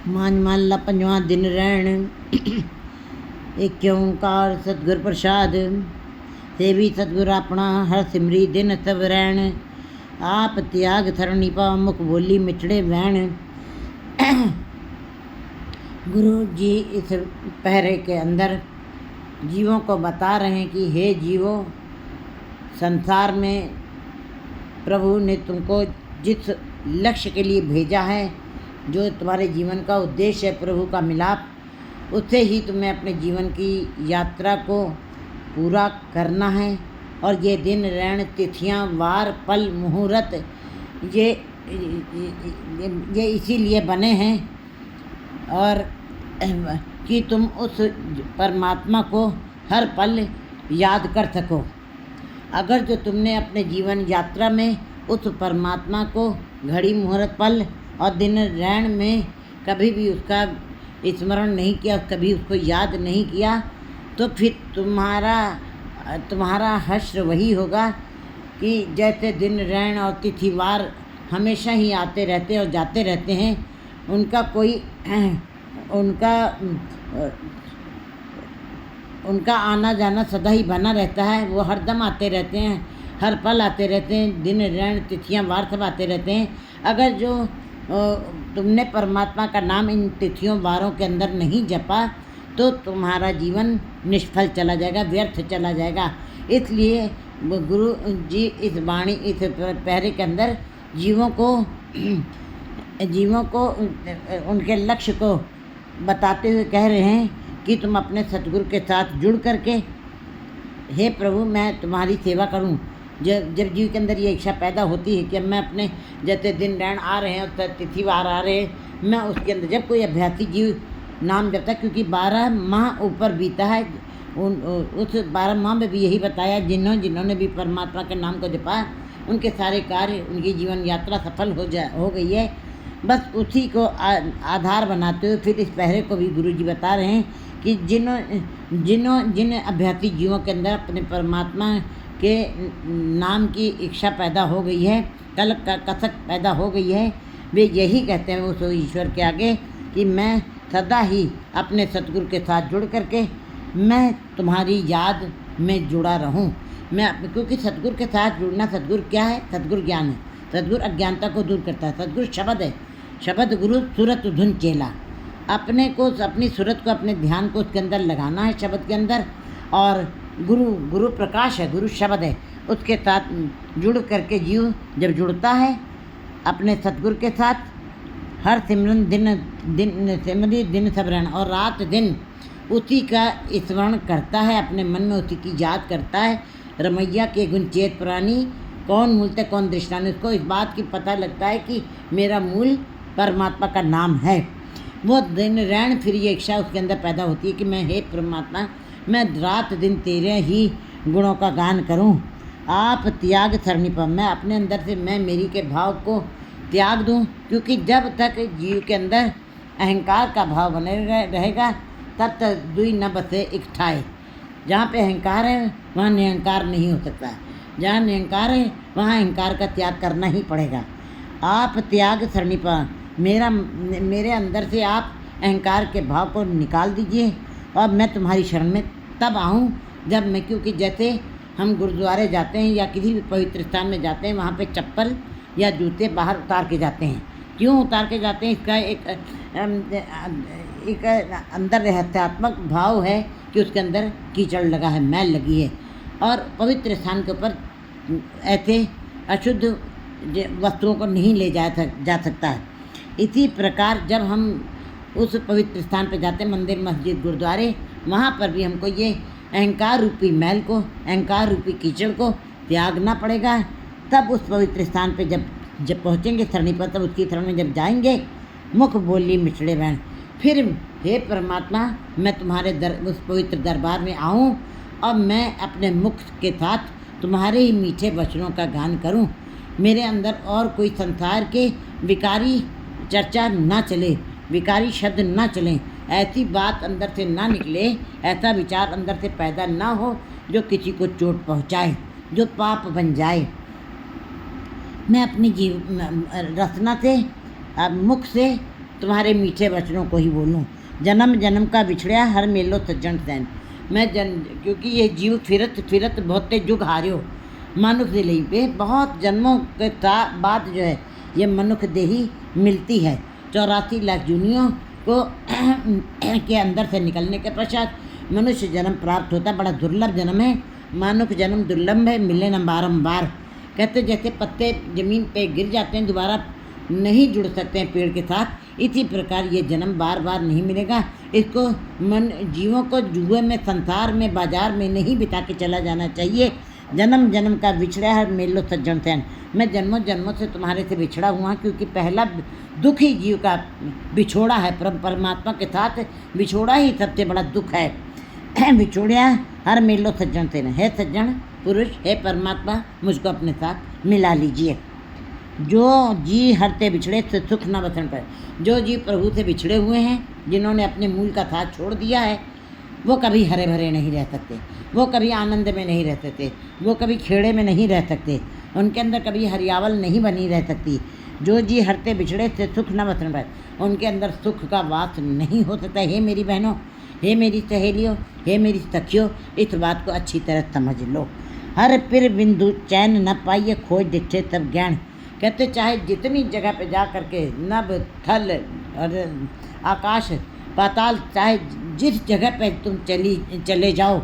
मांझ महला पंजवां दिन रहन। एक ओंकार सतगुर प्रसाद। सेवी सतगुर अपना हर सिमरी दिन सब रहन। आप त्याग थरनी पा मुख बोली मिठड़े बहन। गुरु जी इस पहरे के अंदर जीवों को बता रहे हैं कि हे जीवो, संसार में प्रभु ने तुमको जिस लक्ष्य के लिए भेजा है, जो तुम्हारे जीवन का उद्देश्य है प्रभु का मिलाप, उससे ही तुम्हें अपने जीवन की यात्रा को पूरा करना है। और ये दिन ऋण तिथियां वार पल मुहूर्त ये इसीलिए बने हैं और कि तुम उस परमात्मा को हर पल याद कर सको। अगर जो तुमने अपने जीवन यात्रा में उस परमात्मा को घड़ी मुहूर्त पल और दिन ऋण में कभी भी उसका स्मरण नहीं किया, कभी उसको याद नहीं किया, तो फिर तुम्हारा हश्र वही होगा कि जैसे दिन ऋण और तिथिवार हमेशा ही आते रहते और जाते रहते हैं, उनका आना जाना सदा ही बना रहता है। वो हरदम आते रहते हैं, हर पल आते रहते हैं, दिन ऋण तिथियां वार सब आते रहते हैं। अगर जो तुमने परमात्मा का नाम इन तिथियों वारों के अंदर नहीं जपा, तो तुम्हारा जीवन निष्फल चला जाएगा, व्यर्थ चला जाएगा। इसलिए गुरु जी इस पहरे के अंदर जीवों को उनके लक्ष्य को बताते हुए कह रहे हैं कि तुम अपने सतगुरु के साथ जुड़ करके, हे प्रभु मैं तुम्हारी सेवा करूं। जब जीव के अंदर ये इच्छा पैदा होती है कि मैं अपने जैसे दिन ऋण आ रहे हैं और तिथिवार आ रहे हैं, मैं उसके अंदर जब कोई अभ्यासी जीव नाम जपता, क्योंकि 12 माह ऊपर बीता है, उस 12 माह में भी यही बताया, जिन्होंने भी परमात्मा के नाम को जपा उनके सारे कार्य, उनकी जीवन यात्रा सफल हो गई है। बस उसी को आधार बनाते हुए फिर इस पहरे को भी गुरु जी बता रहे हैं कि जिन अभ्यासी जीवों के अंदर अपने परमात्मा के नाम की इच्छा पैदा हो गई है, कसक पैदा हो गई है, वे यही कहते हैं उस ईश्वर के आगे कि मैं सदा ही अपने सतगुरु के साथ जुड़ करके मैं तुम्हारी याद में जुड़ा रहूं। क्योंकि सतगुरु के साथ जुड़ना, सतगुरु क्या है? सतगुरु ज्ञान है, सतगुरु अज्ञानता को दूर करता है, सतगुरु शब्द है, शब्द गुरु सूरत धुन चेला। अपने को, अपनी सूरत को, अपने ध्यान को उसके अंदर लगाना है, शब्द के अंदर। और गुरु प्रकाश है, गुरु शब्द है, उसके साथ जुड़ करके जीव जब जुड़ता है अपने सतगुरु के साथ, हर सिमरन दिन सबरण और रात दिन उसी का स्मरण करता है, अपने मन में उसी की याद करता है। रमैया के गुण चेत प्राणी, कौन मूलते कौन दृष्टानी। उसको इस बात की पता लगता है कि मेरा मूल परमात्मा का नाम है। वो दिन ऋण फिर ये इच्छा उसके अंदर पैदा होती है कि मैं हे परमात्मा, मैं रात दिन तेरे ही गुणों का गान करूं। आप त्याग सरणी पर, मैं अपने अंदर से मैं मेरी के भाव को त्याग दूं, क्योंकि जब तक जीव के अंदर अहंकार का भाव बने रहेगा तब तक दुई न बसे एक ठाए। जहाँ पे अहंकार है वहाँ निरंकार नहीं हो सकता, जहाँ निरंकार है वहाँ अहंकार का त्याग करना ही पड़ेगा। आप त्याग सरणी पर, मेरे अंदर से आप अहंकार के भाव को निकाल दीजिए और मैं तुम्हारी शरण में तब आऊँ जब मैं, क्योंकि जैसे हम गुरुद्वारे जाते हैं या किसी भी पवित्र स्थान में जाते हैं, वहाँ पे चप्पल या जूते बाहर उतार के जाते हैं। क्यों उतार के जाते हैं? इसका एक अंदर रहस्यात्मक भाव है कि उसके अंदर कीचड़ लगा है, मैल लगी है, और पवित्र स्थान के ऊपर ऐसे अशुद्ध वस्तुओं को नहीं ले जा सकता है। इसी प्रकार जब हम उस पवित्र स्थान पर जाते हैं, मंदिर मस्जिद गुरुद्वारे, वहाँ पर भी हमको ये अहंकार रूपी मैल को, अहंकार रूपी कीचड़ को त्यागना पड़ेगा। तब उस पवित्र स्थान पे जब पहुँचेंगे सरणी पर, तब उसकी शरण में जब जाएंगे, मुख बोली मिठड़े बहन, फिर हे परमात्मा मैं तुम्हारे उस पवित्र दरबार में आऊँ और मैं अपने मुख के साथ तुम्हारे ही मीठे वचनों का गान करूं। मेरे अंदर और कोई संसार के विकारी चर्चा ना चले, विकारी शब्द ना चलें, ऐसी बात अंदर से ना निकले, ऐसा विचार अंदर से पैदा ना हो जो किसी को चोट पहुंचाए, जो पाप बन जाए। मैं अपनी रचना से, मुख से तुम्हारे मीठे वचनों को ही बोलूँ। जन्म जन्म का बिछड़िया हर मेलो सज्जन सैन। क्योंकि ये जीव फिरत फिरत बहुते जुग हारियो मनुख दिलई पे, बहुत जन्मों के बाद जो है ये मनुख देही मिलती है। 84 लाख जूनियों को के अंदर से निकलने के पश्चात मनुष्य जन्म प्राप्त होता। बड़ा दुर्लभ जन्म है, मानुष जन्म दुर्लभ है, मिले न बारम्बार। कहते जैसे पत्ते ज़मीन पे गिर जाते हैं, दोबारा नहीं जुड़ सकते हैं पेड़ के साथ, इसी प्रकार ये जन्म बार बार नहीं मिलेगा। इसको जीवों को जुए में, संसार में, बाजार में नहीं बिता के चला जाना चाहिए। जन्म जन्म का बिछड़ा है मेलो सज्जन सैन। मैं जन्मों जन्मों से तुम्हारे से बिछड़ा हुआ, क्योंकि पहला दुख ही जीव का बिछोड़ा है। परमात्मा के साथ बिछोड़ा ही सबसे बड़ा दुख है। बिछोड़िया हर मेलो सज्जन सैन। है सज्जन पुरुष, हे परमात्मा, मुझको अपने साथ मिला लीजिए। जो जी हरते बिछड़े से सुख न बसन पर। जो जीव प्रभु से बिछड़े हुए हैं, जिन्होंने अपने मूल का साथ छोड़ दिया है, वो कभी हरे भरे नहीं रह सकते, वो कभी आनंद में नहीं रह सकते, वो कभी खेड़े में नहीं रह सकते, उनके अंदर कभी हरियावल नहीं बनी रह सकती। जो जी हरते बिछड़े से सुख न बसन पर, उनके अंदर सुख का वास नहीं हो सकता। हे मेरी बहनों, हे मेरी सहेलियों, हे मेरी सखियों, इस बात को अच्छी तरह समझ लो। हर पिर बिंदु चैन न पाइए, खोज दिखे तब ज्ञान। कहते चाहे जितनी जगह पे जा करके नभ थल और आकाश पाताल, चाहे जिस जगह पे तुम चले जाओ,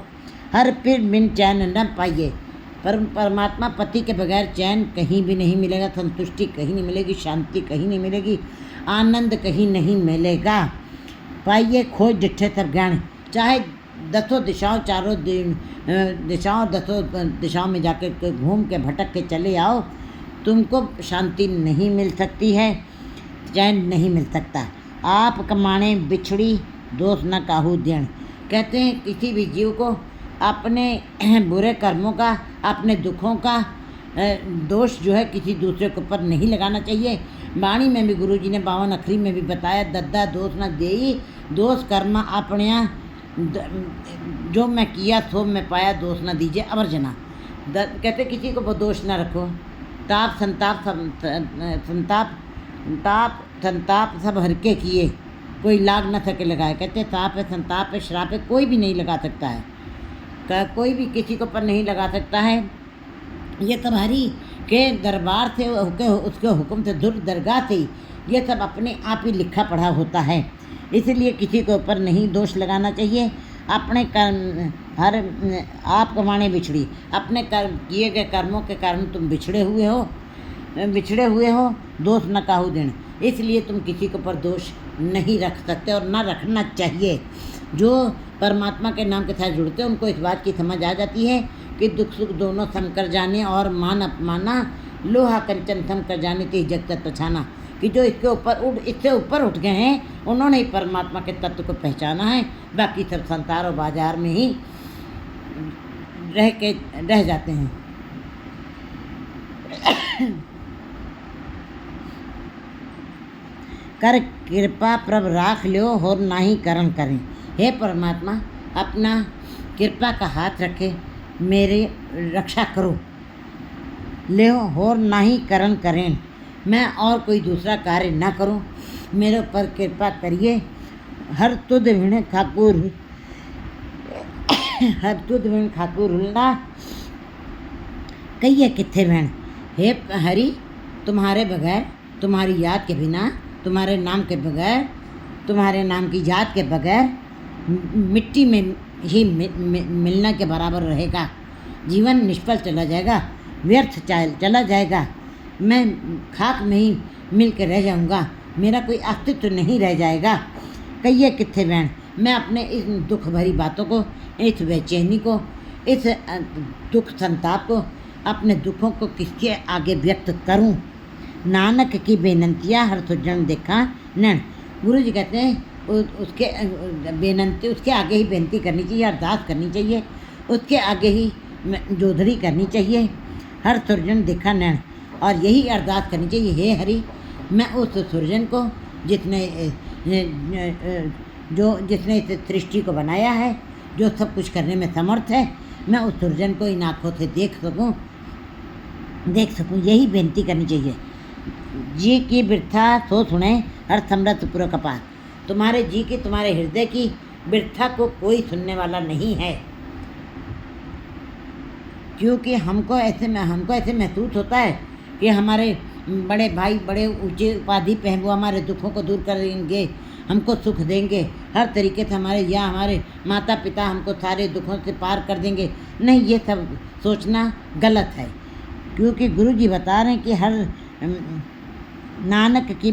हर पिर बिन चैन न पाइए। परमात्मा पति के बगैर चैन कहीं भी नहीं मिलेगा, संतुष्टि कहीं नहीं मिलेगी, शांति कहीं नहीं मिलेगी, आनंद कहीं नहीं मिलेगा। पाइए खोज डिठे सब ज्ञान। चाहे दसों दिशाओं, चारों दिशाओं, दसों दिशाओं में जाकर घूम के भटक के चले आओ, तुमको शांति नहीं मिल सकती है, चैन नहीं मिल सकता। आप कमाने बिछड़ी दोष न काहू देण। कहते हैं किसी भी जीव को अपने बुरे कर्मों का, अपने दुखों का दोष जो है किसी दूसरे के ऊपर नहीं लगाना चाहिए। वाणी में भी गुरु जी ने 52 अखरी में भी बताया, दद्दा दोष न देई, दोष कर्म अपने जो मैं किया सो मैं पाया, दोष न दीजिए अवर जना। कहते किसी को वो दोष न रखो। ताप संताप सब हर के किए, कोई लाग न सके लगाए। कहते ताप है, संताप है, श्राप है, कोई भी नहीं लगा सकता है, कोई भी किसी को पर नहीं लगा सकता है। ये सब हरि के दरबार से, उसके हुक्म से, दूर दरगाह से ये सब अपने आप ही लिखा पढ़ा होता है। इसलिए किसी के ऊपर नहीं दोष लगाना चाहिए। अपने कर्म हर आप कमाने बिछड़ी, अपने कर्म किए गए कर्मों के कारण तुम बिछड़े हुए हो, दोष न काहू देण। इसलिए तुम किसी के ऊपर दोष नहीं रख सकते और ना रखना चाहिए। जो परमात्मा के नाम के साथ जुड़ते हैं उनको इस बात की समझ आ जाती है कि दुख सुख दोनों सम कर जाने और मान अपमाना, लोहा कंचन थम कर जाने ते जग तत्व पहचाना। कि जो इससे ऊपर उठ गए हैं, उन्होंने ही परमात्मा के तत्व को पहचाना है। बाकी सब संसार और बाजार में ही रह जाते हैं। कर कृपा प्रभ राख लियो और ना ही कर्म करें। हे परमात्मा, अपना कृपा का हाथ रखे, मेरी रक्षा करो, ले और ना ही कर्म करें। मैं और कोई दूसरा कार्य ना करूं, मेरे ऊपर कृपा करिए। हर तुद विण ठाकुर हुल्ला कहिए किथे वैन। हे हरि, तुम्हारे बगैर, तुम्हारी याद के बिना, तुम्हारे नाम के बगैर, तुम्हारे नाम की याद के बगैर मिट्टी में ही मिलना के बराबर रहेगा। जीवन निष्फल चला जाएगा, व्यर्थ चला जाएगा। मैं खाक में ही मिल के रह जाऊँगा, मेरा कोई अस्तित्व नहीं रह जाएगा। कहिए किथे वैन। मैं अपने इस दुख भरी बातों को, इस बेचैनी को, इस दुख संताप को, अपने दुखों को किसके आगे व्यक्त करूं। नानक की बेनंतियाँ हर सुजन देखा नैन। गुरु जी कहते हैं उसके बेनंती, उसके आगे ही बेनती करनी चाहिए, अरदास करनी चाहिए, उसके आगे ही जोधरी करनी चाहिए। हर सुरजन देखा नैन, और यही अरदास करनी चाहिए, हे हरि, मैं उस सुरजन को जिसने इस सृष्टि को बनाया है, जो सब कुछ करने में समर्थ है, मैं उस सुरजन को इन आँखों से देख सकूं, यही बेनती करनी चाहिए। जी की बिरथा सो सुने हर समृत पुर कपार। तुम्हारे जी की, तुम्हारे हृदय की व्यथा को कोई सुनने वाला नहीं है, क्योंकि हमको ऐसे महसूस होता है कि हमारे बड़े भाई बड़े ऊंचे उपाधि पे हैं, वो हमारे दुखों को दूर करेंगे, हमको सुख देंगे हर तरीके से, हमारे माता पिता हमको सारे दुखों से पार कर देंगे। नहीं, ये सब सोचना गलत है, क्योंकि गुरु जी बता रहे हैं कि हर नानक की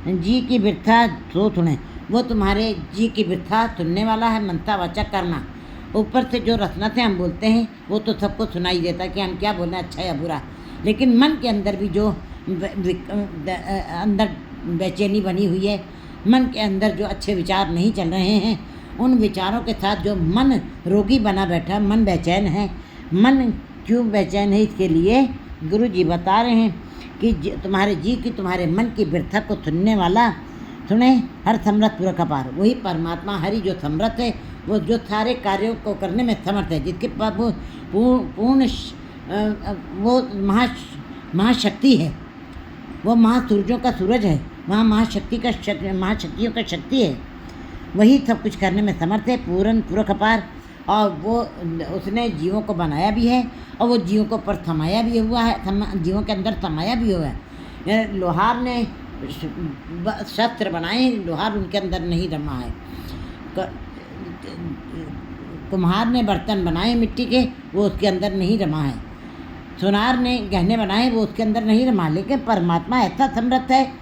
जी की व्यथा सो सुने। वो तुम्हारे जी की व्यथा सुनने वाला है, मनता वाचा करना। ऊपर से जो रसना से हम बोलते हैं वो तो सबको सुनाई देता है कि हम क्या बोल रहे हैं, अच्छा या बुरा, लेकिन मन के अंदर भी जो अंदर बेचैनी बनी हुई है, मन के अंदर जो अच्छे विचार नहीं चल रहे हैं, उन विचारों के साथ जो मन रोगी बना बैठा, मन बेचैन है। मन क्यों बेचैन है, इसके लिए गुरु जी बता रहे हैं कि तुम्हारे जी की, तुम्हारे मन की व्यथा को सुनने वाला सुने हर समृत पुर कपार। वही परमात्मा हरि जो समृत है, वो जो सारे कार्यों को करने में समर्थ है, जिसके पास वो पूर्ण वो महाशक्ति है, वो महासूर्यों का सूरज है, वहाँ महाशक्तियों का शक्ति है, वही सब कुछ करने में समर्थ है, पूर्ण पुर कपार। और वो उसने जीवों को बनाया भी है और वो जीवों को पर थमाया भी हुआ है, जीवों के अंदर थमाया भी हुआ है। लोहार ने शस्त्र बनाए, लोहार उनके अंदर नहीं रमा है। कुम्हार ने बर्तन बनाए मिट्टी के, वो उसके अंदर नहीं रमा है। सोनार ने गहने बनाए, वो उसके अंदर नहीं रमा। लेकिन परमात्मा ऐसा समर्थ है,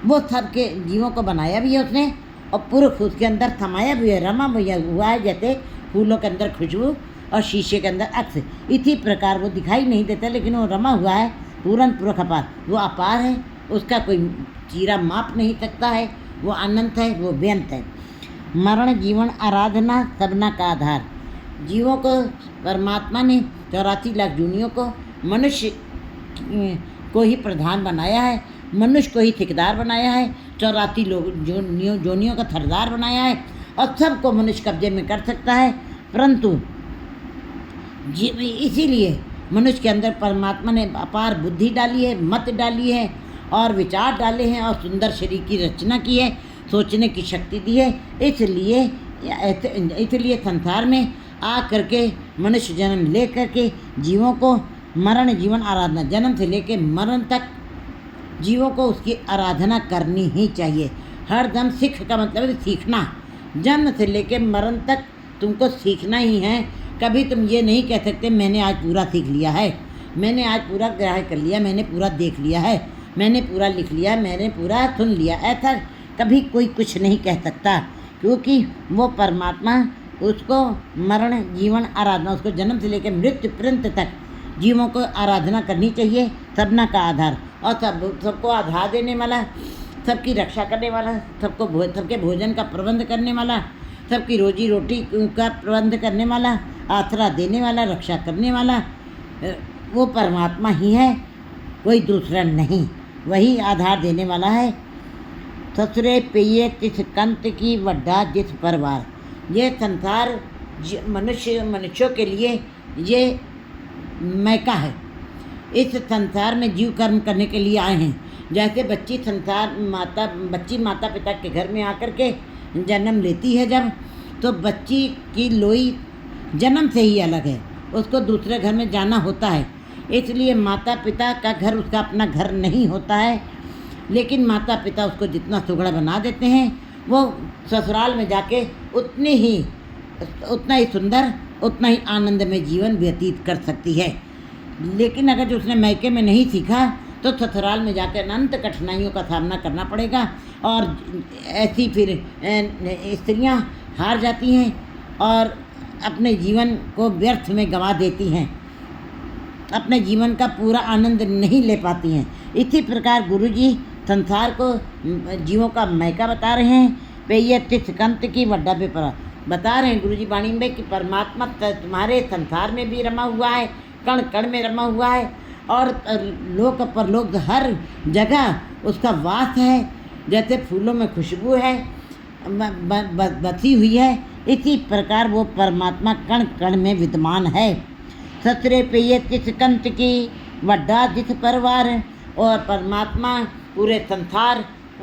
वो सबके जीवों को बनाया भी है उसने और पुरुष उसके अंदर थमाया भी है, रमा भी हुआ है। जैसे फूलों के अंदर खुशबू और शीशे के अंदर अक्स, इसी प्रकार वो दिखाई नहीं देता, लेकिन वो रमा हुआ है पूरन पुर कपार। वो अपार है, उसका कोई चीरा माप नहीं सकता है, वो अनंत है, वो बेअंत है। मरण जीवन आराधना सबना का आधार। जीवों को परमात्मा ने 84 लाख जूनियों को मनुष्य को ही प्रधान बनाया है, मनुष्य को ही ठेकेदार बनाया है, 84 लोग जोनियों का सरदार बनाया है और सबको मनुष्य कब्जे में कर सकता है। परंतु इसीलिए मनुष्य के अंदर परमात्मा ने अपार बुद्धि डाली है, मत डाली है और विचार डाले हैं और सुंदर शरीर की रचना की है, सोचने की शक्ति दी है। इसलिए संसार में आ करके मनुष्य जन्म ले करके जीवों को मरण जीवन आराधना, जन्म से लेके मरण तक जीवों को उसकी आराधना करनी ही चाहिए। हर दम सीख का मतलब है सीखना, जन्म से लेके मरण तक तुमको सीखना ही है। कभी तुम ये नहीं कह सकते मैंने आज पूरा सीख लिया है, मैंने आज पूरा ग्रहण कर लिया, मैंने पूरा देख लिया है, मैंने पूरा लिख लिया, मैंने पूरा सुन लिया। ऐसा कभी कोई कुछ नहीं कह सकता, क्योंकि वो परमात्मा उसको मरण जीवन आराधना, उसको जन्म से लेकर मृत्यु पर्यंत तक जीवों को आराधना करनी चाहिए। सबना का आधार और सबको आधार देने वाला, सबकी रक्षा करने वाला, सबके भोजन का प्रबंध करने वाला, सबकी रोजी रोटी का प्रबंध करने वाला, आसरा देने वाला, रक्षा करने वाला वो परमात्मा ही है, कोई दूसरा नहीं, वही आधार देने वाला है। ससुरे पेये तिस कंत की वड्डा जिस परवार। ये संसार मनुष्यों के लिए ये मैका है। इस संसार में जीव कर्म करने के लिए आए हैं। जैसे बच्ची माता पिता के घर में आकर के जन्म लेती है जब, तो बच्ची की लोई जन्म से ही अलग है, उसको दूसरे घर में जाना होता है। इसलिए माता पिता का घर उसका अपना घर नहीं होता है, लेकिन माता पिता उसको जितना सुगड़ा बना देते हैं, वो ससुराल में जाके उतना ही सुंदर, उतना ही आनंद में जीवन व्यतीत कर सकती है। लेकिन अगर जो उसने मैके में नहीं सीखा तो ससुराल में जाकर अनंत कठिनाइयों का सामना करना पड़ेगा। और ऐसी फिर स्त्रियां हार जाती हैं और अपने जीवन को व्यर्थ में गंवा देती हैं, अपने जीवन का पूरा आनंद नहीं ले पाती हैं। इसी प्रकार गुरुजी संसार को जीवों का मैका बता रहे हैं। पेय तिस कंत की वड्डा पे पर बता रहे हैं गुरुजी वाणी में कि परमात्मा तुम्हारे संसार में भी रमा हुआ है, कण कण में रमा हुआ है और लोक परलोक हर जगह उसका वास है। जैसे फूलों में खुशबू है बसी हुई है, इसी प्रकार वो परमात्मा कण कण में विद्यमान है। ससुरे पेये तिस कंत की वड्डा जिस परवार। और परमात्मा पूरे संसार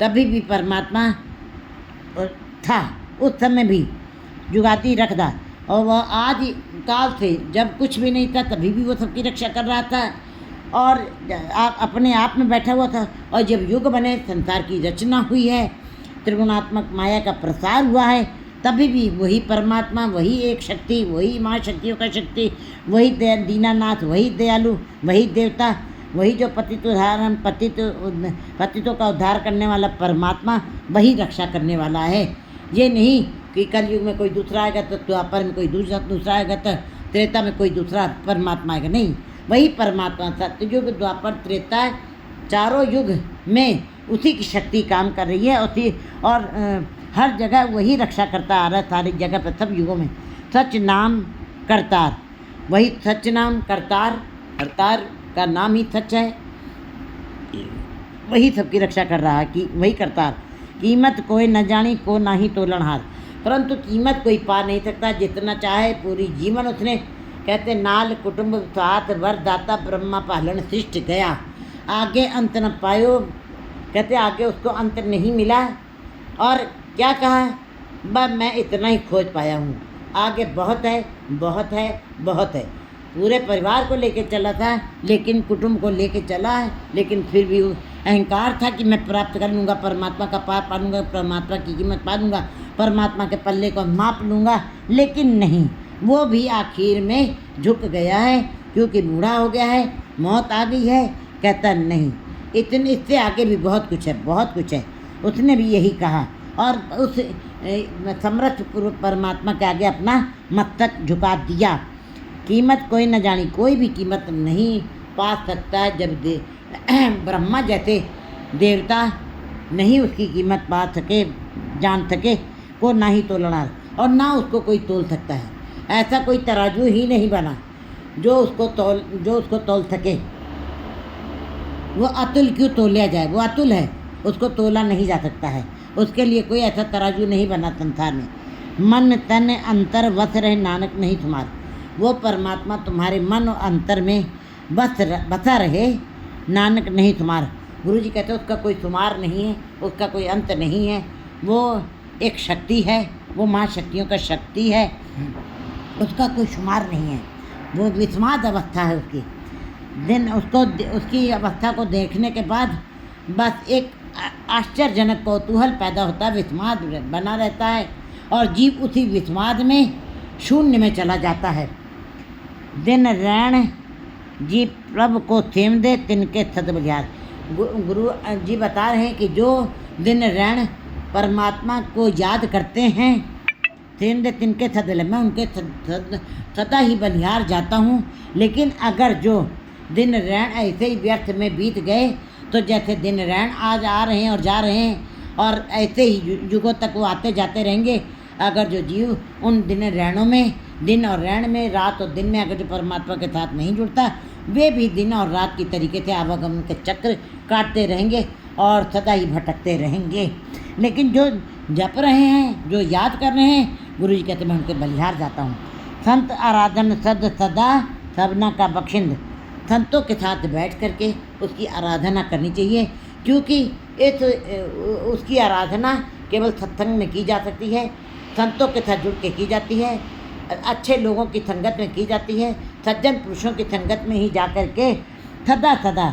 तभी भी परमात्मा था, उस समय भी जुगाती रखता। और वह आदि काल से जब कुछ भी नहीं था तभी भी वो सबकी रक्षा कर रहा था और अपने आप में बैठा हुआ था। और जब युग बने, संसार की रचना हुई है, त्रिगुणात्मक माया का प्रसार हुआ है, तभी भी वही परमात्मा, वही एक शक्ति, वही माँ शक्तियों का शक्ति, वही दीनानाथ, वही दयालु, वही देवता, वही जो पतितों का उद्धार करने वाला परमात्मा, वही रक्षा करने वाला है। ये नहीं कि कलयुग में कोई दूसरा आएगा तो द्वापर में कोई दूसरा आएगा तो त्रेता में कोई दूसरा परमात्मा आएगा, नहीं, वही परमात्मा। सत्ययुग, द्वापर, त्रेता, चारों युग में उसी की शक्ति काम कर रही है। और हर जगह वही रक्षा करता आ रहा है, सारी जगह पर, सब युगों में। सच नाम करतार, वही सच नाम करतार, करतार का नाम ही सच है, वही सबकी रक्षा कर रहा है कि वही करतार। कीमत कोई न जानी को ना ही तोलनहार, परंतु कीमत कोई पा नहीं सकता। जितना चाहे पूरी जीवन उसने, कहते नाल कुटुंब साथ वर दाता ब्रह्मा पालन सृष्ट गया, आगे अंत न पायो, कहते आगे उसको अंत नहीं मिला। और क्या कहा, बस मैं इतना ही खोज पाया हूँ, आगे बहुत है, बहुत है, बहुत है। पूरे परिवार को लेके चला था, लेकिन कुटुंब को लेके चला है, लेकिन फिर भी अहंकार था कि मैं प्राप्त कर लूँगा, परमात्मा का पार पा लूँगा, परमात्मा की कीमत पा लूँगा, परमात्मा के पल्ले को माप लूँगा। लेकिन नहीं, वो भी आखिर में झुक गया है, क्योंकि बूढ़ा हो गया है, मौत आ गई है। कहता नहीं, इतने इससे आगे भी बहुत कुछ है, बहुत कुछ है। उसने भी यही कहा और उस समर्थ परमात्मा के आगे अपना मस्तक झुका दिया। कीमत कोई न जानी, कोई भी कीमत नहीं पा सकता। जब ब्रह्मा जैसे देवता नहीं उसकी कीमत पा सके, जान सके, को ना ही तोलनहार, और ना उसको कोई तोल सकता है। ऐसा कोई तराजू ही नहीं बना जो उसको तोल सके। वो अतुल क्यों तोला जाए, वो अतुल है, उसको तोला नहीं जा सकता है। उसके लिए कोई ऐसा तराजू नहीं बना संसार में। मन तन अंतर वस रहे नानक नहीं तुम्हार, वो परमात्मा तुम्हारे मन और अंतर में बसा रहे, नानक नहीं तुम्हार। गुरु जी कहते हैं उसका कोई शुमार नहीं है, उसका कोई अंत नहीं है। वो एक शक्ति है, वो माँ शक्तियों का शक्ति है, उसका कोई शुमार नहीं है। वो विस्माद अवस्था है उसकी। उसकी अवस्था को देखने के बाद बस एक आश्चर्यजनक कौतूहल पैदा होता है, विस्माद बना रहता है और जीव उसी विस्माद में शून्य में चला जाता है। दिन रैण जी प्रभु को थेम दे तिनके सद बलिहार। गुरु जी बता रहे हैं कि जो दिन रैण परमात्मा को याद करते हैं, थेम दे तिनके सद, मैं उनके सदा ही बलिहार जाता हूँ। लेकिन अगर जो दिन रैण ऐसे ही व्यर्थ में बीत गए, तो जैसे दिन रैण आज आ रहे हैं और जा रहे हैं और ऐसे ही युगों तक वो आते जाते रहेंगे। अगर जो जीव उन दिन रैणों में, दिन और रैण में, रात और दिन में अगर जो परमात्मा के साथ नहीं जुड़ता, वे भी दिन और रात की तरीके से आवागमन के चक्र काटते रहेंगे और सदा ही भटकते रहेंगे। लेकिन जो जप रहे हैं, जो याद कर रहे हैं, गुरु जी कहते मैं उनके बलिहार जाता हूँ। संत आराधन सद सदा सबना का बख्शिंद, संतों के साथ बैठ करके उसकी आराधना करनी चाहिए, क्योंकि उसकी आराधना केवल सत्संग में की जा सकती है, संतों के साथ जुड़ के की जाती है, अच्छे लोगों की संगत में की जाती है, सज्जन पुरुषों की संगत में ही जा कर के सदा सदा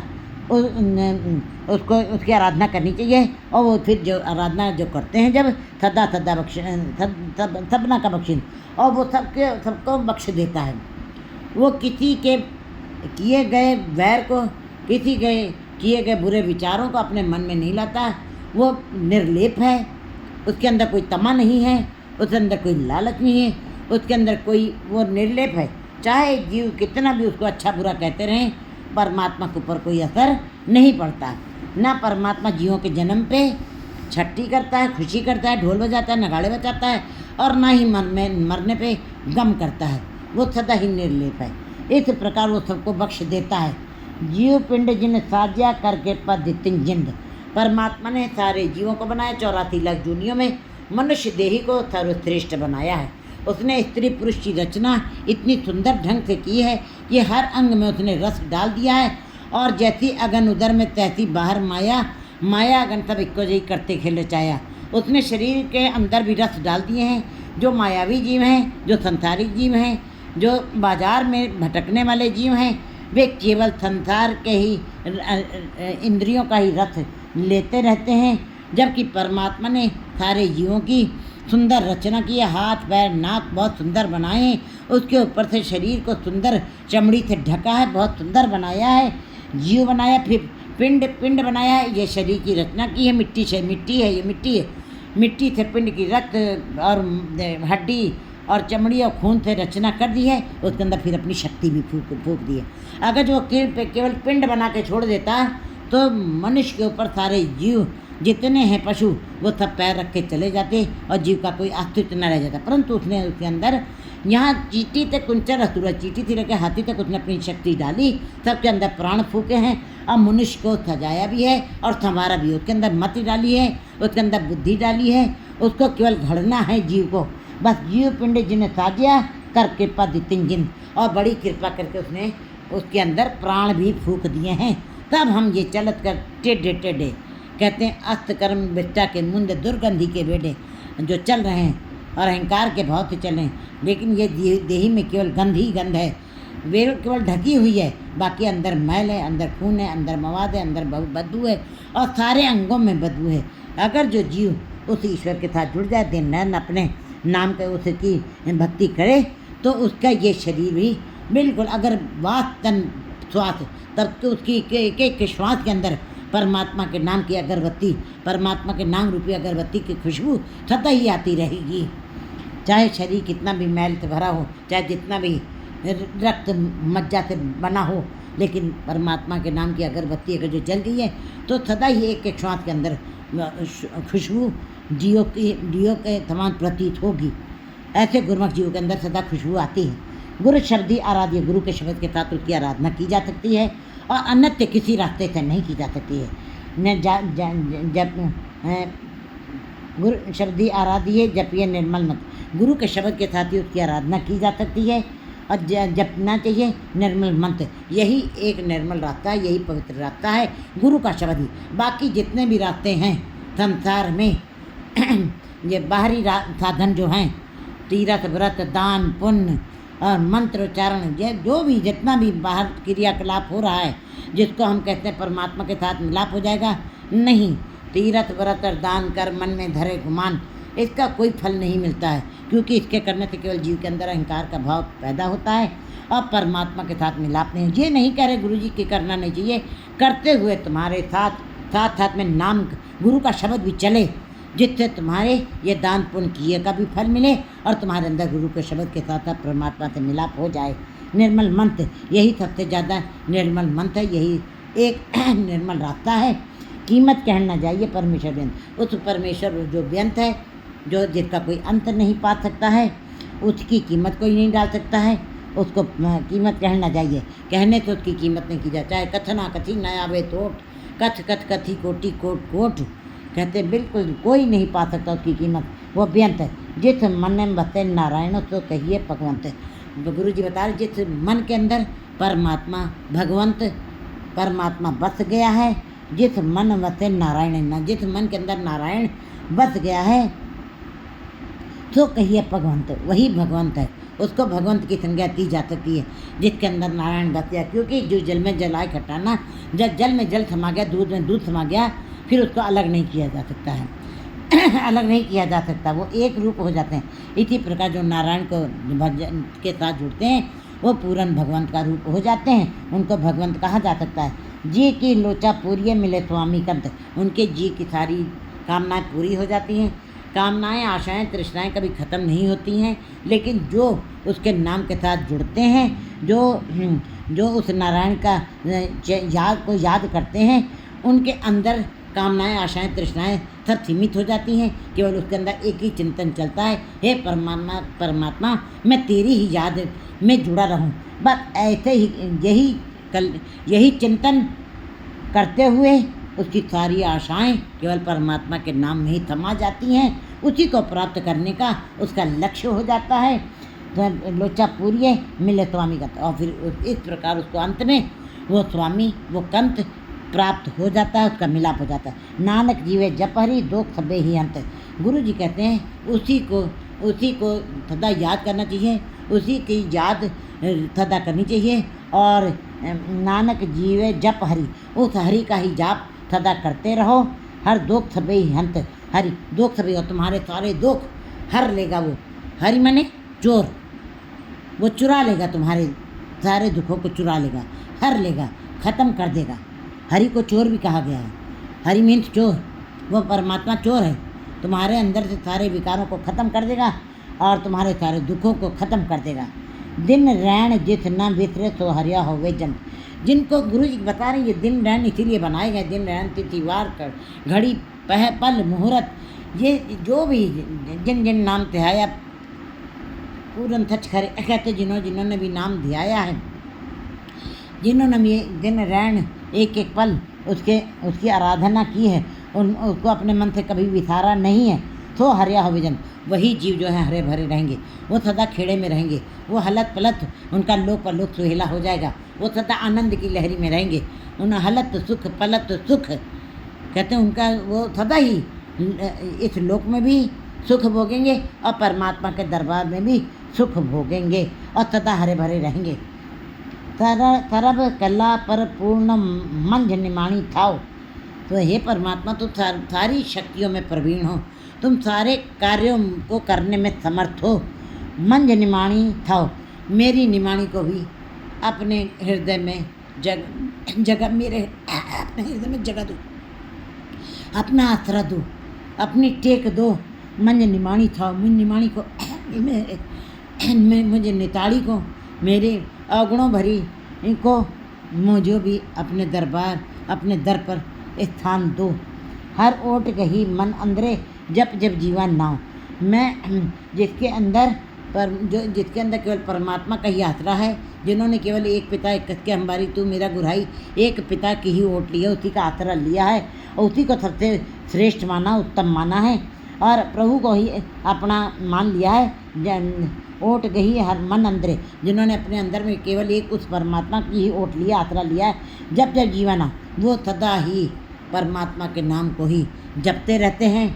उसको उसकी आराधना करनी चाहिए। और वो फिर जो आराधना जो करते हैं जब, सदा सदा सबना का बख्शिंद, और वो सबको बख्श देता है। वो किसी के किए गए वैर को, किसी के किए गए बुरे विचारों को अपने मन में नहीं लाता। वो निर्लेप है, उसके अंदर कोई तमा नहीं है, उसके अंदर कोई लालच नहीं है, उसके अंदर कोई, वो निर्लेप है। चाहे जीव कितना भी उसको अच्छा बुरा कहते रहें, परमात्मा के ऊपर कोई असर नहीं पड़ता। ना परमात्मा जीवों के जन्म पे छट्टी करता है, खुशी करता है, ढोल बजाता है, नगाड़े बजाता है, और ना ही मरने पे गम करता है। वो सदा ही निर्लेप है। इस प्रकार वो सबको बख्श देता है। जीव पिंड जिन साजिया करके पद तिन जिंद, परमात्मा ने सारे जीवों को बनाया, 84 लाख जूनियों में मनुष्य देही को सर्वश्रेष्ठ बनाया है। उसने स्त्री पुरुष की रचना इतनी सुंदर ढंग से की है कि हर अंग में उसने रस डाल दिया है। और जैसी अगन उदर में तैसी बाहर माया, मायागन सब इक्को जी करते खेल रचाया। उसने शरीर के अंदर भी रस डाल दिए हैं। जो मायावी जीव हैं, जो संसारिक जीव हैं, जो बाजार में भटकने वाले जीव हैं, वे केवल संसार के ही इंद्रियों का ही रस लेते रहते हैं। जबकि परमात्मा ने सारे जीवों की सुंदर रचना की है। हाथ पैर नाक बहुत सुंदर बनाए हैं। उसके ऊपर से शरीर को सुंदर चमड़ी से ढका है, बहुत सुंदर बनाया है। जीव बनाया, फिर पिंड बनाया है। ये शरीर की रचना की है, मिट्टी से, मिट्टी है, ये मिट्टी है। मिट्टी से पिंड की रक्त और हड्डी और चमड़ी और खून से रचना कर दी है। उसके अंदर फिर अपनी शक्ति भी फूंक दी है। अगर जो केवल पिंड बना के छोड़ देता तो मनुष्य के ऊपर सारे जीव जितने हैं पशु वो सब पैर रख के चले जाते और जीव का कोई अस्तित्व न रह जाता। परंतु उसने उसके अंदर यहाँ चींटी तक कुंचर हथुरा, चींटी थी लेकर हाथी तक उसने अपनी शक्ति डाली। सबके अंदर प्राण फूके हैं। अब मनुष्य को सजाया भी है और संवारा भी है। उसके अंदर मति डाली है, उसके अंदर बुद्धि डाली है। उसको केवल घड़ना है जीव को। बस जीव पिंड जिन्हें साजिया कर कृपा दी जिन, और बड़ी कृपा करके उसने उसके अंदर प्राण भी फूक दिए हैं। तब हम ये चलत कर टेढ़े टेढ़े कहते हैं अस्त कर्म बिट्टा के मुंद दुर्गंधी के बेटे जो चल रहे हैं और अहंकार के भाव से चल रहे हैं। लेकिन ये देही में केवल गंध ही गंध है। वे केवल ढकी हुई है, बाकी अंदर मैल है, अंदर खून है, अंदर मवाद है, अंदर बदबू है और सारे अंगों में बदबू है। अगर जो जीव उस ईश्वर के साथ जुड़ जाए, दिन नैन अपने नाम के उसकी भक्ति करे, तो उसका ये शरीर भी बिल्कुल, अगर वास तन श्वास, तब तो उसकी एक एक श्वास के अंदर परमात्मा के नाम की अगरबत्ती, परमात्मा के नाम रूपी अगरबत्ती की खुशबू सदा ही आती रहेगी। चाहे शरीर कितना भी मैल से भरा हो, चाहे जितना भी रक्त मज्जा से बना हो, लेकिन परमात्मा के नाम की अगरबत्ती अगर जो जल गई है तो सदा ही एक एक श्वास के अंदर खुशबू जीवों के समान प्रतीत होगी। ऐसे गुरुमुख जीवों के अंदर सदा खुशबू आती है। गुरु शब्द ही आराध्य, गुरु के शब्द के साथ उसकी आराधना की जा सकती है और अन्यत्र किसी रास्ते से नहीं की जा सकती है। जब गुरु शब्द ही आराध्य जब ये निर्मल मत, गुरु के शब्द के साथ ही उसकी आराधना की जा सकती है और जपना चाहिए निर्मल मंत्र। यही एक निर्मल रास्ता है, यही पवित्र रास्ता है, गुरु का शब्द ही। बाकी जितने भी रास्ते हैं संसार में ये बाहरी साधन जो हैं, तीर्थ व्रत दान पुण्य और मंत्र उच्चारण, ये जो भी जितना भी बाहर क्रियाकलाप हो रहा है, जिसको हम कहते हैं परमात्मा के साथ मिलाप हो जाएगा, नहीं। तीर्थ व्रत और दान कर मन में धरे गुमान, इसका कोई फल नहीं मिलता है, क्योंकि इसके करने से केवल जीव के अंदर अहंकार का भाव पैदा होता है और परमात्मा के साथ मिलाप नहीं। ये नहीं कह रहे गुरु जी की करना नहीं चाहिए, करते हुए तुम्हारे साथ साथ में नाम गुरु का शब्द भी चले, जिससे तुम्हारे ये दान पुण्य किए का भी फल मिले और तुम्हारे अंदर गुरु के शब्द के साथ साथ परमात्मा से मिलाप हो जाए। निर्मल मंत्र, यही सबसे ज़्यादा निर्मल मंत्र है, यही एक निर्मल रास्ता है। कीमत कहना चाहिए परमेश्वर व्यंत, उस परमेश्वर जो व्यंत है, जो जिसका कोई अंत नहीं पा सकता है, उसकी कीमत कोई नहीं डाल सकता है, उसको कीमत कहना चाहिए। कहने से उसकी कीमत नहीं की जाए, चाहे कथना कथी नया वे तोट, कथ कथ कथी कोटि कोट कोट, कहते बिल्कुल कोई नहीं पा सकता उसकी कीमत। वो व्यंत है, जिस मन में बसे नारायण तो कहिए भगवंत। तो गुरु जी बता रहे, जिस मन के अंदर परमात्मा भगवंत परमात्मा बस गया है, जिस मन बसे नारायण, जिस मन के अंदर नारायण बस गया है तो कहिए भगवंत, वही भगवंत है। उसको भगवंत की संज्ञा दी जा सकती है जिसके अंदर नारायण बस गया। क्योंकि जो जल में जल आए खटाना, जब जल में जल समा गया, दूध में दूध समा गया, फिर उसको अलग नहीं किया जा सकता है अलग नहीं किया जा सकता, वो एक रूप हो जाते हैं। इसी प्रकार जो नारायण को भजन के साथ जुड़ते हैं वो पूर्ण भगवंत का रूप हो जाते हैं, उनको भगवंत कहा जा सकता है। जी की लोचा पूरी मिले स्वामी कंत, उनके जी की सारी कामनाएं पूरी हो जाती हैं। कामनाएं आशाएं तृष्णाएं कभी ख़त्म नहीं होती हैं, लेकिन जो उसके नाम के साथ जुड़ते हैं, जो उस नारायण का याद करते हैं, उनके अंदर कामनाएं आशाएं तृष्णाएं सब सीमित हो जाती हैं। केवल उसके अंदर एक ही चिंतन चलता है, हे परमात्मा मैं तेरी ही याद में जुड़ा रहूं। बस ऐसे ही यही चिंतन करते हुए उसकी सारी आशाएं केवल परमात्मा के नाम में ही थमा जाती हैं। उसी को प्राप्त करने का उसका लक्ष्य हो जाता है। तो लोचा पूरी है मिले स्वामी का, और फिर इस प्रकार उसको अंत में वो स्वामी, वो कंत प्राप्त हो जाता है, उसका मिलाप हो जाता है। नानक जीवे जप हरि दोख सबे ही अंत। गुरु जी कहते हैं उसी को सदा याद करना चाहिए, उसी की याद सदा करनी चाहिए। और नानक जीवे जप हरि, उस हरि का ही जाप सदा करते रहो। हर दुख सबे ही हंत, हरि दुख सबे, और तुम्हारे सारे दुख हर लेगा वो। हरि माने चोर, वो चुरा लेगा, तुम्हारे सारे दुखों को चुरा लेगा, हर लेगा, ख़त्म कर देगा। हरि को चोर भी कहा गया है। हरि मीन्स चोर, वो परमात्मा चोर है। तुम्हारे अंदर से सारे विकारों को ख़त्म कर देगा और तुम्हारे सारे दुखों को ख़त्म कर देगा। दिन रैन जित न बिसरे सो हरिया होवे जन। जिनको गुरु जी बता रहे हैं, ये दिन रैन इसीलिए बनाए गए, दिन रैन तिथि वार कर घड़ी पह पल मुहूर्त, ये जो भी जिन जिन नाम ध्याया पूरन सच खरे, कहते जिन्होंने भी नाम ध्याया है, जिन्होंने भी दिन रैन एक एक पल उसकी आराधना की है, उसको अपने मन से कभी विसारा नहीं है, तो हरिया हो विजन, वही जीव जो है हरे भरे रहेंगे, वो सदा खेड़े में रहेंगे, वो हलत पलत उनका लोक पर लोक सुहेला हो जाएगा, वो सदा आनंद की लहरी में रहेंगे। उन हलत सुख पलत सुख कहते हैं उनका, वो सदा ही इस लोक में भी सुख भोगेंगे और परमात्मा के दरबार में भी सुख भोगेंगे और सदा हरे भरे रहेंगे। सरब कला पर पूर्ण मंझ निमाणी थाओ। तो हे परमात्मा, तुम सारी शक्तियों में प्रवीण हो, तुम सारे कार्यों को करने में समर्थ हो। मंझ निमाणी थाओ, मेरी निमाणी को भी अपने हृदय में जगह मेरे अपने हृदय में जगह दो, अपना आसरा दो, अपनी टेक दो। मंझ निमाणी थाओ, मुझ निमाणी को मुझे निताड़ी को, मेरे अवगुणों भरी को मुझे भी अपने दरबार अपने दर पर स्थान दो। हर ओट गही मन अंदरे जप जब जीवन नाव। मैं जिसके अंदर केवल परमात्मा का ही आसरा है, जिन्होंने केवल एक पिता एक के हमारी तू मेरा गुराई, एक पिता की ही ओट लिया, उसी का आसरा लिया है और उसी को सबसे श्रेष्ठ माना, उत्तम माना है और प्रभु को ही अपना मान लिया है। ओट गही हर मन अंदरे, जिन्होंने अपने अंदर में केवल एक उस परमात्मा की ही ओट लिया, आसरा लिया है। जब जब जीवन वो सदा ही परमात्मा के नाम को ही जपते रहते हैं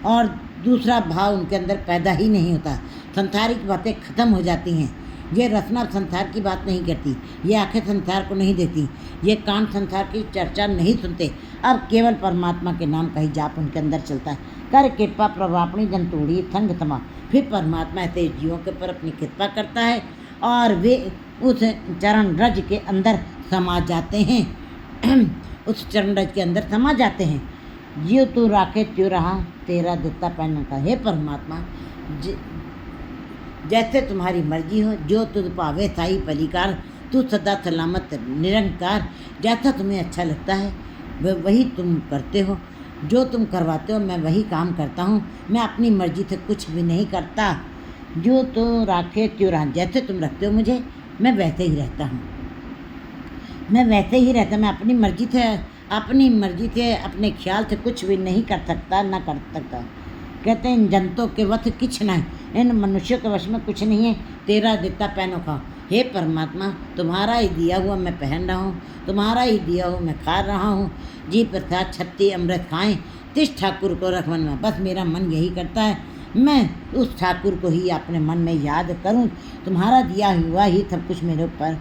और दूसरा भाव उनके अंदर पैदा ही नहीं होता। संसारिक बातें खत्म हो जाती हैं। ये रचना संसार की बात नहीं करती, ये आंखें संसार को नहीं देती, ये कान संसार की चर्चा नहीं सुनते। अब केवल परमात्मा के नाम का ही जाप उनके अंदर चलता है। कर कृपा प्रभापणी जंतुड़ी संग समा। फिर परमात्मा ऐसे जीवों के ऊपर अपनी कृपा करता है और वे उस चरण रज के अंदर समा जाते हैं उस चरण रज के अंदर समा जाते हैं। जियो तू राखे त्यों रहा तेरा दित्ता पहनने का। हे परमात्मा, जैसे तुम्हारी मर्जी हो, जो तुझ पावे साई पलिकार, तू सदा सलामत निरंकार। जैसा तुम्हें अच्छा लगता है वही तुम करते हो, जो तुम करवाते हो मैं वही काम करता हूँ। मैं अपनी मर्जी से कुछ भी नहीं करता। जो तो राखे त्यों रहा, जैसे तुम रखते हो मुझे मैं वैसे ही रहता हूँ, मैं वैसे ही रहता। मैं अपनी मर्जी से अपने ख्याल से कुछ भी नहीं कर सकता, ना कर सकता। कहते हैं इन जनतों के वश किछ नहीं, इन मनुष्यों के वश में कुछ नहीं है। तेरा दित्ता पहनो खाओ। हे परमात्मा, तुम्हारा ही दिया हुआ मैं पहन रहा हूँ, तुम्हारा ही दिया हुआ मैं खा रहा हूँ। जी प्रसाद छत्ती अमृत खाएं, तिस ठाकुर को रख मन में। बस मेरा मन यही करता है, मैं उस ठाकुर को ही अपने मन में याद करूं। तुम्हारा दिया हुआ ही सब कुछ मेरे ऊपर,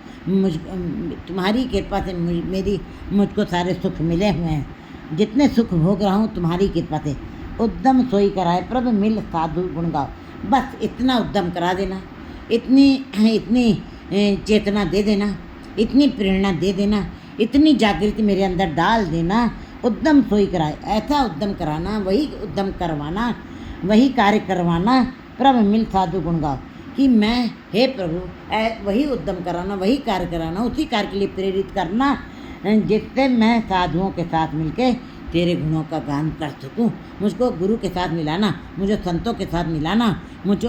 तुम्हारी कृपा से मुझको सारे सुख मिले हुए हैं। जितने सुख भोग रहा हूँ तुम्हारी कृपा से। उद्यम सोई कराए प्रभु मिल साधु गुण गाओ। बस इतना उद्यम करा देना, इतनी चेतना दे देना, इतनी प्रेरणा दे देना, इतनी जागृति मेरे अंदर डाल देना। उद्यम सोई कराए, ऐसा उद्यम कराना, वही उद्यम करवाना, वही कार्य करवाना। प्रभु मिल साधु गुण गाओ कि मैं, हे प्रभु, वही उद्यम कराना, वही कार्य कराना, उसी कार्य के लिए प्रेरित करना जिससे मैं साधुओं के साथ मिलके तेरे गुणों का गान कर सकूं। मुझको गुरु के साथ मिलाना, मुझे संतों के साथ मिलाना, मुझे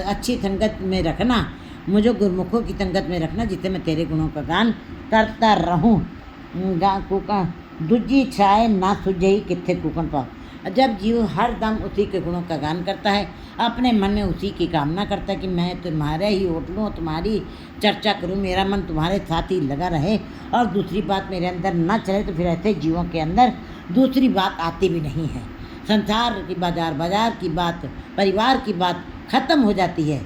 अच्छी संगत में रखना, मुझे गुरुमुखों की संगत में रखना, जिससे मैं तेरे गुणों का गान करता रहूं। कुका दूजी छाए ना सुझे ही कितने कुकन पाओ। जब जीव हर दम उसी के गुणों का गान करता है, अपने मन में उसी की कामना करता है कि मैं तुम्हारे ही होठ लूँ, तुम्हारी चर्चा करूँ, मेरा मन तुम्हारे साथ ही लगा रहे और दूसरी बात मेरे अंदर न चले, तो फिर ऐसे जीवों के अंदर दूसरी बात आती भी नहीं है। संसार की बाजार की बात, परिवार की बात खत्म हो जाती है।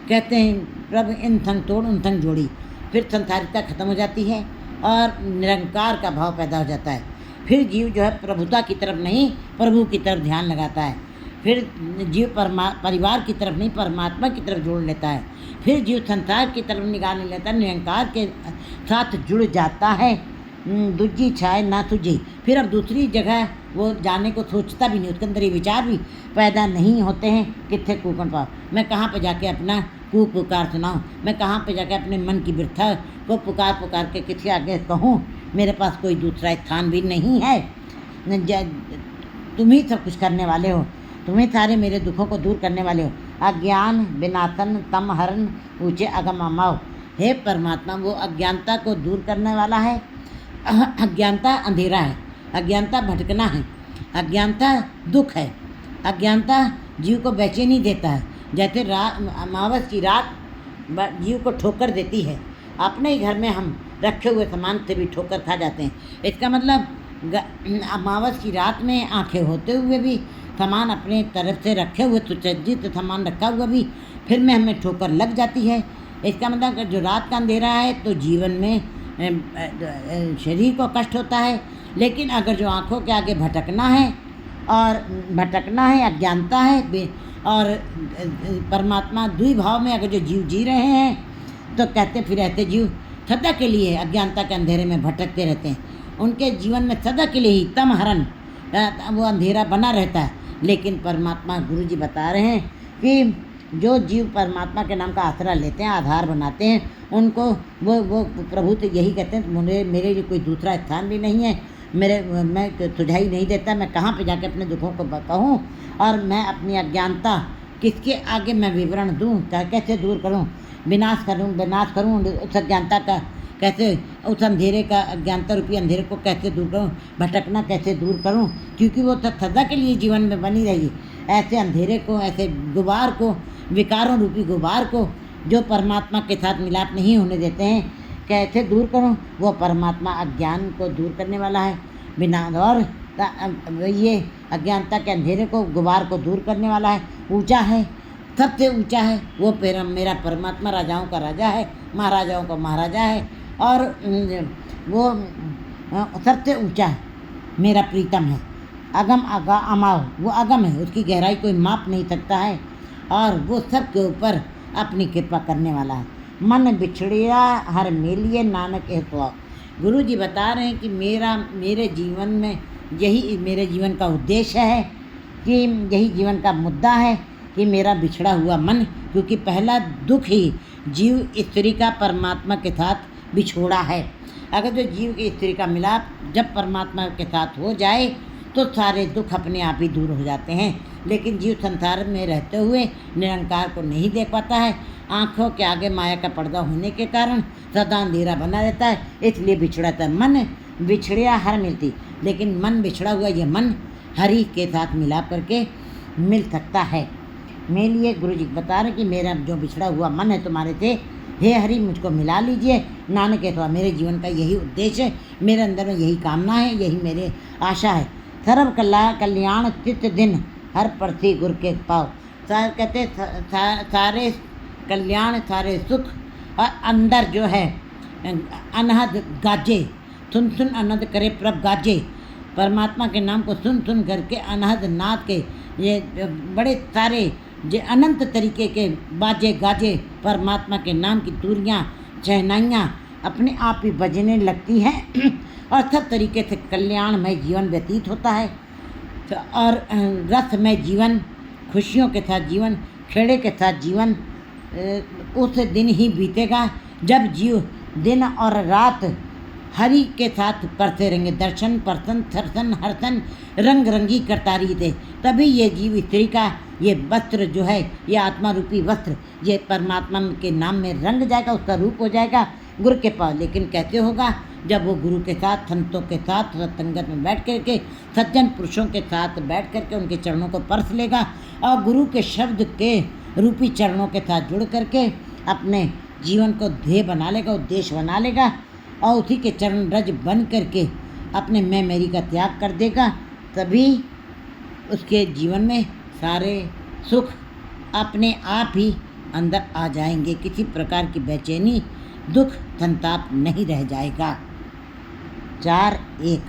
कहते हैं प्रभु इन संग तोड़ उन संग जोड़ी, फिर संसारिकता खत्म हो जाती है और निरंकार का भाव पैदा हो जाता है। फिर जीव जो है प्रभुता की तरफ नहीं, प्रभु की तरफ ध्यान लगाता है। फिर जीव परिवार की तरफ नहीं, परमात्मा की तरफ जोड़ लेता है। फिर जीव संसार की तरफ निगाह नहीं लेता, निरंकार के साथ जुड़ जाता है। दूजी छाए ना तुझे, फिर अब दूसरी जगह वो जाने को सोचता भी नहीं, उसके अंदर ये विचार भी पैदा नहीं होते हैं कितने कूकन पाओ, मैं कहाँ पे जाके अपना कूक पुकार सुनाऊँ, मैं कहाँ पे जाके अपने मन की वृथा को पुकार के किसी आगे कहूँ, मेरे पास कोई दूसरा स्थान भी नहीं है। तुम ही सब कुछ करने वाले हो, तुम्ही सारे मेरे दुखों को दूर करने वाले हो। अज्ञान विनाशन तम हरण ऊँचे अगम अमाओ, हे परमात्मा वो अज्ञानता को दूर करने वाला है। अज्ञानता अंधेरा है, अज्ञानता भटकना है, अज्ञानता दुख है, अज्ञानता जीव को बेचैनी देता है। जैसे अमावस की रात जीव को ठोकर देती है, अपने ही घर में हम रखे हुए सामान से भी ठोकर खा जाते हैं। इसका मतलब अमावस की रात में आंखें होते हुए भी सामान अपने तरफ से रखे हुए सुसज्जित सामान रखा हुआ भी फिर में हमें ठोकर लग जाती है। इसका मतलब अगर जो रात का अंधेरा है तो जीवन में शरीर को कष्ट होता है, लेकिन अगर जो आँखों के आगे भटकना है अज्ञानता है और परमात्मा द्विभाव में अगर जो जीव जी रहे हैं, तो कहते फिर रहते जीव सदा के लिए अज्ञानता के अंधेरे में भटकते रहते हैं। उनके जीवन में सदा के लिए ही तम हरण वो अंधेरा बना रहता है। लेकिन परमात्मा गुरु जी बता रहे हैं कि जो जीव परमात्मा के नाम का आसरा लेते हैं, आधार बनाते हैं, उनको वो प्रभु तो यही कहते हैं मेरे लिए कोई दूसरा स्थान भी नहीं है, मैं सुझाई नहीं देता, मैं कहाँ पे जाके अपने दुखों को कहूँ और मैं अपनी अज्ञानता किसके आगे मैं विवरण दूँ, कैसे दूर करूँ, विनाश करूँ उस अज्ञानता का, कैसे उस अंधेरे का अज्ञानता रूपी अंधेरे को कैसे दूर करूँ, भटकना कैसे दूर करूँ, क्योंकि वो तो सदा के लिए जीवन में बनी रहेगी। ऐसे अंधेरे को, ऐसे गुबार को, विकारों रूपी गुबार को जो परमात्मा के साथ मिलाप नहीं होने देते हैं, कैसे दूर करूँ? वो परमात्मा अज्ञान को दूर करने वाला है, बिना और ये अज्ञानता के अंधेरे को, गुबार को दूर करने वाला है, ऊंचा है, सबसे ऊंचा है वो मेरा परमात्मा। राजाओं का राजा है, महाराजाओं का महाराजा है और वो सबसे ऊंचा है, मेरा प्रीतम है। अगम अमाओ, वो अगम है, उसकी गहराई कोई माप नहीं सकता है और वो सबके ऊपर अपनी कृपा करने वाला है। मन बिछड़िया हर मेलिए नानक है तो। गुरु जी बता रहे हैं कि मेरे जीवन में यही मेरे जीवन का उद्देश्य है, कि यही जीवन का मुद्दा है कि मेरा बिछड़ा हुआ मन, क्योंकि पहला दुख ही जीव स्त्री का परमात्मा के साथ बिछोड़ा है। अगर जो जीव की स्त्री का मिलाप जब परमात्मा के साथ हो जाए तो सारे दुख अपने आप ही दूर हो जाते हैं। लेकिन जीव संसार में रहते हुए निरंकार को नहीं देख पाता है, आँखों के आगे माया का पर्दा होने के कारण सदा अंधेरा बना रहता है, इसलिए बिछड़ाता है। मन बिछड़िया हर मिलती, लेकिन मन बिछड़ा हुआ ये मन हरि के साथ मिलाप करके मिल सकता है। मेरे लिए गुरु जी बता रहे कि मेरा जो बिछड़ा हुआ मन है तुम्हारे से, हे हरि मुझको मिला लीजिए। नानक है तो मेरे जीवन का यही उद्देश्य है, मेरे अंदर में यही कामना है, यही मेरे आशा है। सर्व कल्याण चित्त दिन हर प्रति गुरु के पाओ। कहते सारे कल्याण, सारे सुख और अंदर जो है अनहद गाजे, सुन सुन अनहद करे प्रभ गाजे। परमात्मा के नाम को सुन सुन करके अनहद नाद के ये बड़े सारे जो अनंत तरीके के बाजे गाजे परमात्मा के नाम की तूरियाँ शहनाइयाँ अपने आप ही बजने लगती हैं और सब तरीके से कल्याणमय जीवन व्यतीत होता है और रसमय जीवन, खुशियों के साथ जीवन, खेड़े के साथ जीवन उस दिन ही बीतेगा जब जीव दिन और रात हरि के साथ करते रहेंगे। दर्शन परसन थर्सन हर्सन रंग रंगी करतारी दे, तभी ये जीव स्त्री का ये वस्त्र जो है, ये आत्मा रूपी वस्त्र, ये परमात्मा के नाम में रंग जाएगा, उसका रूप हो जाएगा गुरु के पास। लेकिन कैसे होगा? जब वो गुरु के साथ, संतों के साथ, सत्संगत में बैठ करके, सज्जन पुरुषों के साथ बैठ करके उनके चरणों को परस लेगा और गुरु के शब्द के रूपी चरणों के साथ जुड़ करके अपने जीवन को ध्येय बना लेगा, उद्देश्य बना लेगा और उसी के चरण रज बन करके अपने मैं मेरी का त्याग कर देगा। तभी उसके जीवन में सारे सुख अपने आप ही अंदर आ जाएंगे। किसी प्रकार की बेचैनी, दुख, संताप नहीं रह जाएगा। 4:1